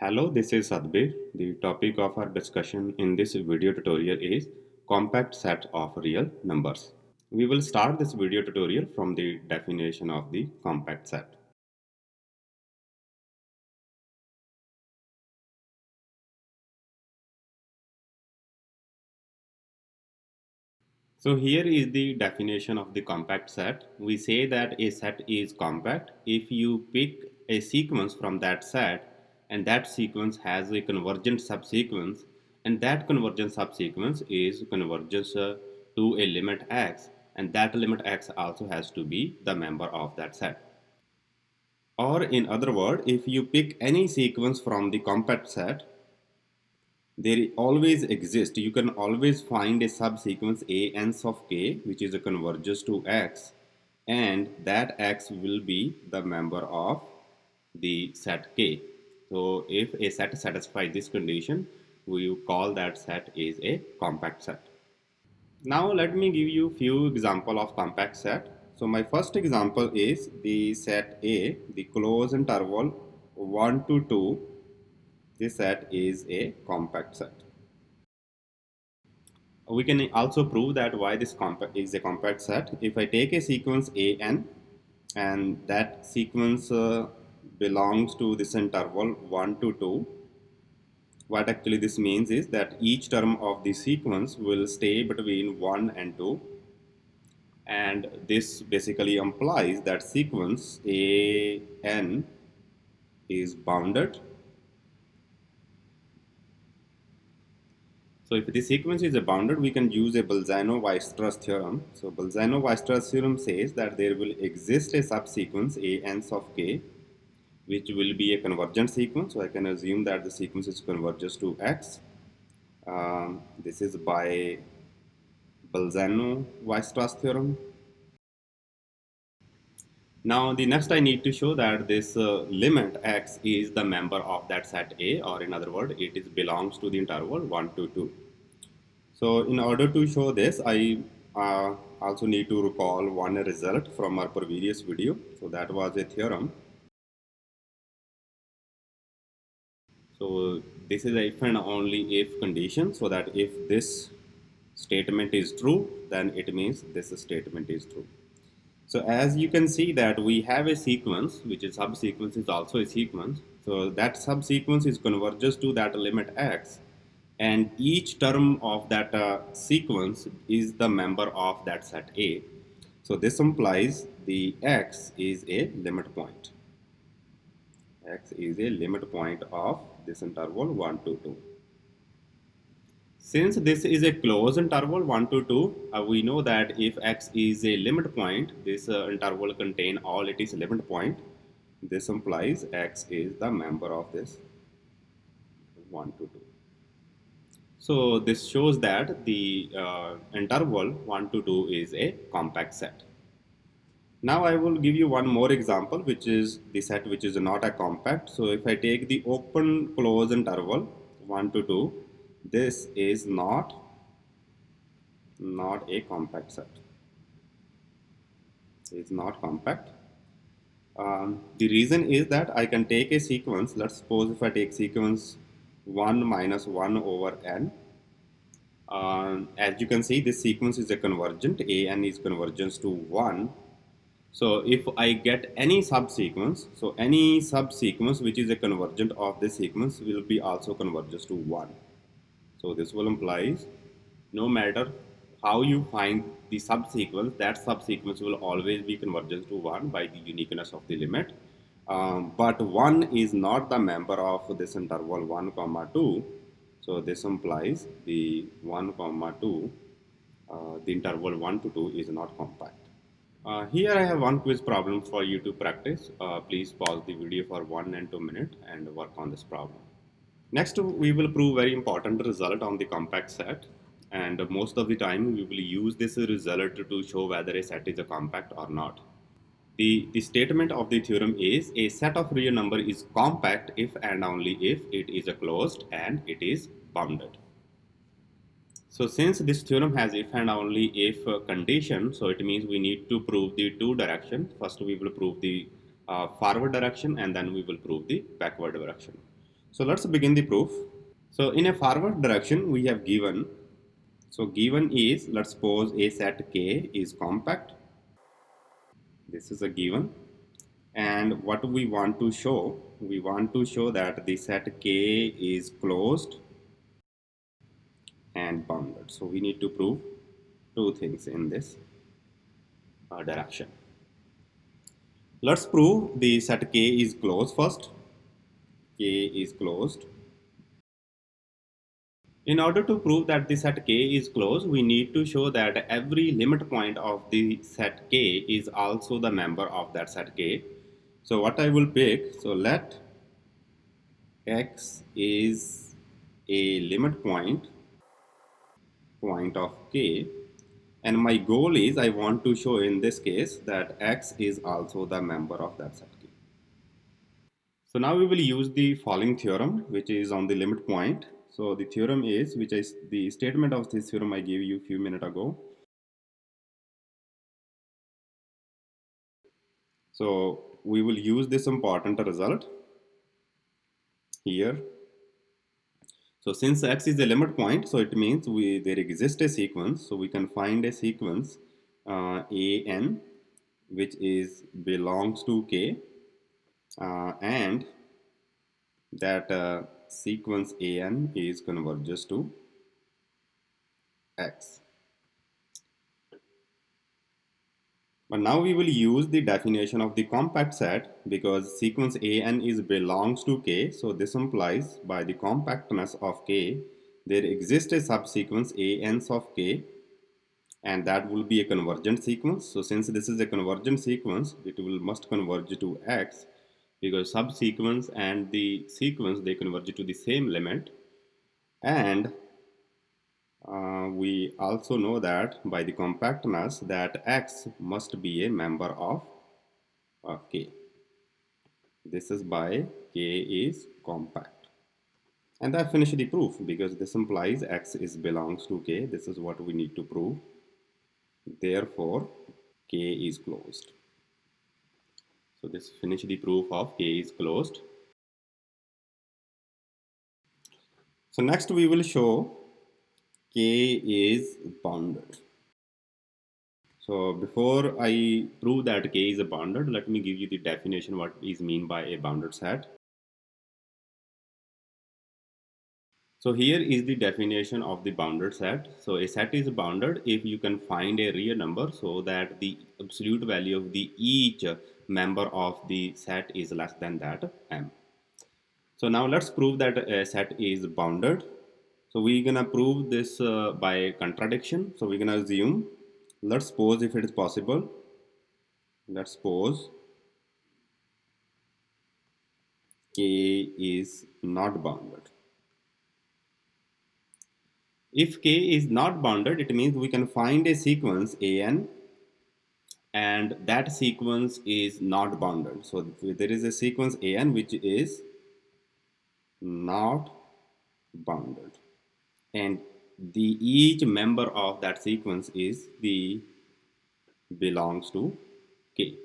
Hello, this is Sadbir. The topic of our discussion in this video tutorial is compact set of real numbers. We will start this video tutorial from the definition of the compact set. So here is the definition of the compact set. We say that a set is compact if you pick a sequence from that set and that sequence has a convergent subsequence and that convergent subsequence is convergence to a limit x and that limit x also has to be the member of that set. Or in other words, if you pick any sequence from the compact set, there always exists, you can always find a subsequence a n's of k which is a converges to x, and that x will be the member of the set k. So if a set satisfies this condition, we call that set is a compact set. Now let me give you few example of compact set. So my first example is the set A, the closed interval 1 to 2. This set is a compact set. We can also prove that why this is a compact set. If I take a sequence an and that sequence belongs to this interval 1 to 2, what actually this means is that each term of the sequence will stay between 1 and 2, and this basically implies that sequence an is bounded. So if the sequence is bounded, we can use a Bolzano-Weierstrass theorem. So Bolzano-Weierstrass theorem says that there will exist a subsequence a(n)s of k, which will be a convergent sequence. So I can assume that the sequence is converges to x. This is by Bolzano-Weierstrass theorem. Now the next I need to show that this limit x is the member of that set A, or in other words, it is belongs to the interval 1 to 2. So in order to show this, I also need to recall one result from our previous video. So that was a theorem. So this is a if and only if condition, so that if this statement is true, then it means this statement is true. So as you can see that we have a sequence, which is subsequence is also a sequence. So that subsequence is converges to that limit x, and each term of that sequence is the member of that set A. So this implies the x is a limit point. X is a limit point of this interval 1 to 2. Since this is a closed interval 1 to 2, we know that if x is a limit point, this interval contain all its limit point. This implies x is the member of this 1 to 2. So this shows that the interval 1 to 2 is a compact set. Now I will give you one more example, which is the set which is not a compact. So if I take the open close interval 1 to 2, this is not a compact set. It's not compact. The reason is that I can take a sequence. Let's suppose if I take sequence 1 minus 1 over n. As you can see, this sequence is a convergent. an is convergence to 1. So if I get any subsequence, so any subsequence which is a convergent of this sequence will be also converges to 1. So this will implies no matter how you find the subsequence, that subsequence will always be convergent to 1 by the uniqueness of the limit. But 1 is not the member of this interval 1 comma 2. So this implies the 1 comma 2, the interval 1 to 2 is not compact. Here I have one quiz problem for you to practice. Please pause the video for 1 and 2 minutes and work on this problem. Next, we will prove very important result on the compact set, and most of the time we will use this result to show whether a set is a compact or not. The statement of the theorem is a set of real number is compact if and only if it is a closed and it is bounded. So since this theorem has if and only if condition, so it means we need to prove the two direction. First we will prove the forward direction, and then we will prove the backward direction. So let's begin the proof. So in a forward direction, we have given, so given is, let's suppose a set K is compact. This is a given. And what we want to show, we want to show that the set K is closed and bounded. So we need to prove two things in this direction. Let's prove the set K is closed first. K is closed. In order to prove that the set K is closed, we need to show that every limit point of the set K is also the member of that set K. So what I will pick, so let X is a limit point of K, and my goal is I want to show in this case that X is also the member of that set K. So now we will use the following theorem, which is on the limit point. So the theorem is, which is the statement of this theorem I gave you a few minutes ago. So we will use this important result here. So since X is a limit point, so it means there exists a sequence. So we can find a sequence AN, which is belongs to K, and that sequence AN is converges to X. But now we will use the definition of the compact set because sequence AN is belongs to K. So this implies by the compactness of K, there exists a subsequence ANs of K, and that will be a convergent sequence. So since this is a convergent sequence, it will must converge to X because subsequence and the sequence, they converge to the same limit. And we also know that by the compactness that X must be a member of K. This is by K is compact. And I finish the proof because this implies X is belongs to K. This is what we need to prove. Therefore, K is closed. So this finish the proof of K is closed. So next we will show K is bounded. So before I prove that K is bounded, let me give you the definition what is mean by a bounded set. So here is the definition of the bounded set. So a set is bounded if you can find a real number so that the absolute value of the each member of the set is less than that m. So now let's prove that a set is bounded. So we're gonna prove this by contradiction. So we're gonna assume, let's suppose if it is possible, let's suppose K is not bounded. If K is not bounded, it means we can find a sequence AN and that sequence is not bounded. So there is a sequence AN which is not bounded. And the each member of that sequence is the belongs to K.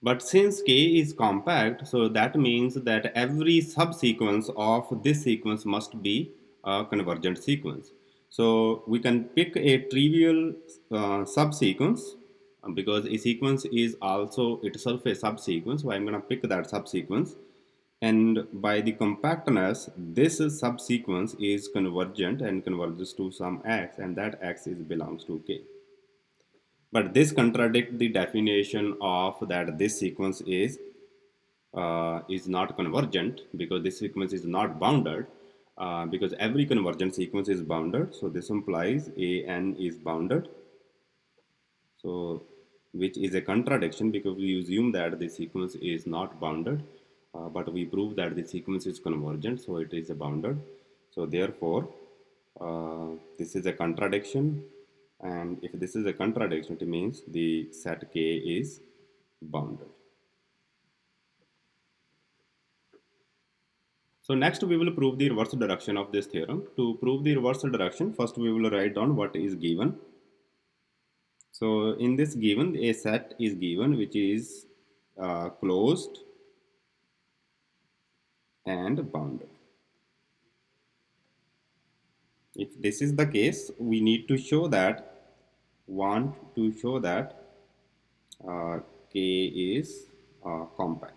But since K is compact, so that means that every subsequence of this sequence must be a convergent sequence. So we can pick a trivial subsequence because a sequence is also itself a subsequence. So I'm going to pick that subsequence. And by the compactness, this subsequence is convergent and converges to some x, and that x is belongs to K. But this contradicts the definition of that this sequence is not convergent because this sequence is not bounded because every convergent sequence is bounded. So this implies AN is bounded. So which is a contradiction because we assume that the sequence is not bounded, but we prove that the sequence is convergent, so it is bounded. So therefore, this is a contradiction, and if this is a contradiction, it means the set K is bounded. So next we will prove the reverse direction of this theorem. To prove the reverse direction, first we will write down what is given. So in this given, a set is given which is closed and bounded. If this is the case, we need to show that, want to show that K is compact.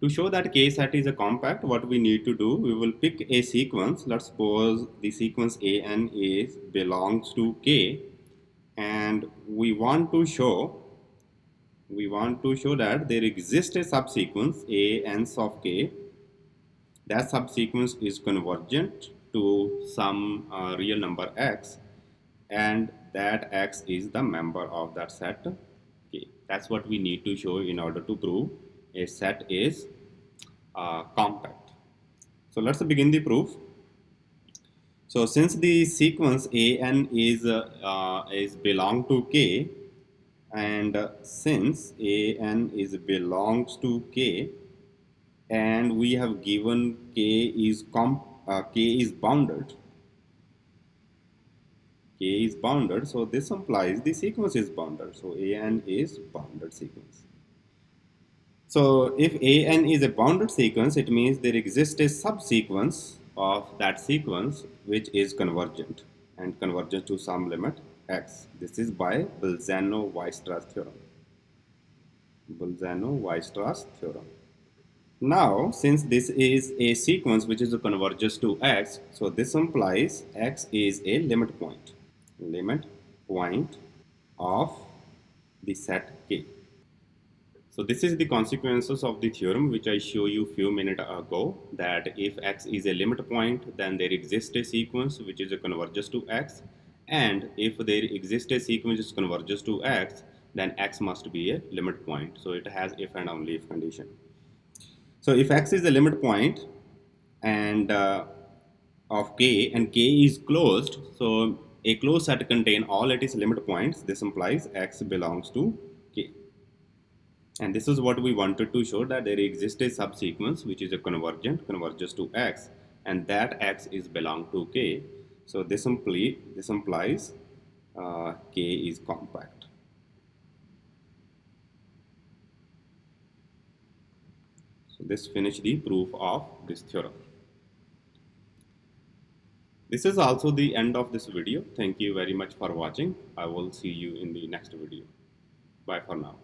To show that K set is a compact, what we need to do, we will pick a sequence. Let's suppose the sequence AN is belongs to K, and we want to show that there exists a subsequence ANs of K. That subsequence is convergent to some real number X, and that X is the member of that set K. That's what we need to show in order to prove a set is compact. So let's begin the proof. So since the sequence AN is belong to K, and since AN is belongs to K, and we have given K is bounded. K is bounded, so this implies the sequence is bounded. So AN is bounded sequence. So if AN is a bounded sequence, it means there exists a subsequence of that sequence which is convergent and convergent to some limit x. This is by Bolzano-Weierstrass theorem. Bolzano-Weierstrass theorem. Now, since this is a sequence which is a converges to x, so this implies x is a limit point. Limit point of the set K. So this is the consequences of the theorem which I showed you few minutes ago, that if x is a limit point, then there exists a sequence which is a converges to x, and if there exists a sequence which converges to x, then x must be a limit point. So it has if and only if condition. So if x is a limit point and of K, and K is closed, so a closed set contain all its limit points. This implies x belongs to K. And this is what we wanted to show, that there exists a subsequence which is a converges to x, and that x is belong to K. So this implies K is compact. So this finished the proof of this theorem. This is also the end of this video. Thank you very much for watching. I will see you in the next video. Bye for now.